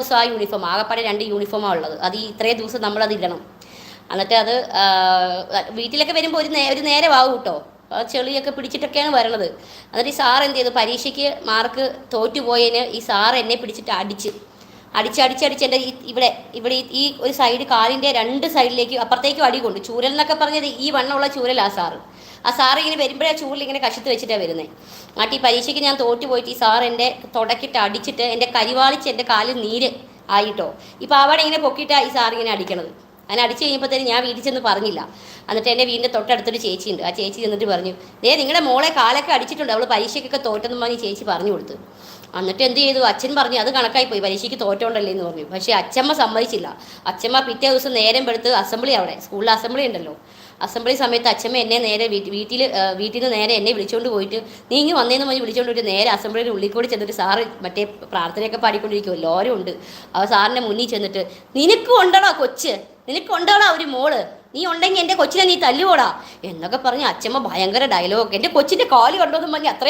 ദിവസം ആ യൂണിഫോം ആകെപ്പാടെ 2 യൂണിഫോമാണ് ഉള്ളത്. അത് ഇത്രയും ദിവസം നമ്മളത് ഇടണം. എന്നിട്ട് അത് വീട്ടിലൊക്കെ വരുമ്പോൾ ഒരു നേരമാവും കേട്ടോ. ചെളിയൊക്കെ പിടിച്ചിട്ടൊക്കെയാണ് വരണത്. എന്നിട്ട് ഈ സാർ എന്ത് ചെയ്തു, പരീക്ഷയ്ക്ക് മാർക്ക് തോറ്റുപോയതിന് ഈ സാർ എന്നെ പിടിച്ചിട്ട് അടിച്ചടിച്ചടിച്ച് എൻ്റെ ഇവിടെ ഈ ഒരു സൈഡ് കാലിൻ്റെ 2 സൈഡിലേക്ക് അപ്പുറത്തേക്കും അടി കൊണ്ട്. ചൂരൽ എന്നൊക്കെ പറഞ്ഞത് ഈ വണ്ണമുള്ള ചൂരൽ ആ സാറ് ഇങ്ങനെ വരുമ്പോഴേ ചൂരിൽ ഇങ്ങനെ കശത്ത് വെച്ചിട്ടാണ് വരുന്നത്. എന്നിട്ട് ഈ പരീക്ഷയ്ക്ക് ഞാൻ തോറ്റുപോയിട്ട് ഈ സാർ എൻ്റെ തുടക്കിട്ട് അടിച്ചിട്ട് എൻ്റെ കരിവാളിച്ച് എൻ്റെ കാലിൽ നീര് ആയിട്ടോ. ഇപ്പോൾ അവിടെ ഇങ്ങനെ പൊക്കിയിട്ടാണ് ഈ സാർ ഇങ്ങനെ അടിക്കണത്. അങ്ങനെ അടിച്ചു കഴിഞ്ഞപ്പോഴത്തേനും ഞാൻ വീട്ടിൽ ചെന്ന് പറഞ്ഞില്ല. എന്നിട്ട് എൻ്റെ വീടിൻ്റെ തൊട്ടടുത്തൊരു ചേച്ചിയുണ്ട്. ആ ചേച്ചി ചെന്നിട്ട് പറഞ്ഞു, നിങ്ങളുടെ മോളെ കാലൊക്കെ അടിച്ചിട്ടുണ്ട്, അവൾ പരീക്ഷയ്ക്കൊക്കെ തോറ്റെന്ന് പറഞ്ഞ് ചേച്ചി പറഞ്ഞു കൊടുത്തു. എന്നിട്ട് എന്ത് ചെയ്തു, അച്ഛൻ പറഞ്ഞു അത് കണക്കായി പോയി, പരീക്ഷയ്ക്ക് തോറ്റോണ്ടല്ലേ എന്ന് പറഞ്ഞു. പക്ഷേ അച്ഛമ്മ സമ്മതിച്ചില്ല. അച്ഛമ്മ പിറ്റേ ദിവസം നേരം വെളുത്ത് അസംബ്ലി, അവിടെ സ്കൂളിൽ അസംബ്ലി ഉണ്ടല്ലോ, അസംബ്ലി സമയത്ത് അച്ഛമ്മ എന്നെ നേരെ വീട്ടിൽ നിന്ന് നേരെ എന്നെ വിളിച്ചുകൊണ്ട് പോയിട്ട് നീ ഇങ്ങ് വന്നേന്ന് പറഞ്ഞ് വിളിച്ചുകൊണ്ട് പോയിട്ട് നേരെ അസംബ്ലിയുടെ ഉള്ളിൽ കൂടി ചെന്നിട്ട് സാറ് മറ്റേ പ്രാർത്ഥനയൊക്കെ പാടിക്കൊണ്ടിരിക്കും, എല്ലാവരും ഉണ്ട്. അവ സാറിൻ്റെ മുന്നിൽ ചെന്നിട്ട് നിനക്കും ഉണ്ടടാ കൊച്ച്, നിനക്കുണ്ടോടാ ഒരു മോള്, നീ ഉണ്ടെങ്കിൽ എൻ്റെ കൊച്ചിനെ നീ തല്ലുപോടാ എന്നൊക്കെ പറഞ്ഞ് അച്ഛമ്മ ഭയങ്കര ഡയലോഗ്. എൻ്റെ കൊച്ചിൻ്റെ കാല് കണ്ടോന്നും പറഞ്ഞ് അത്രയും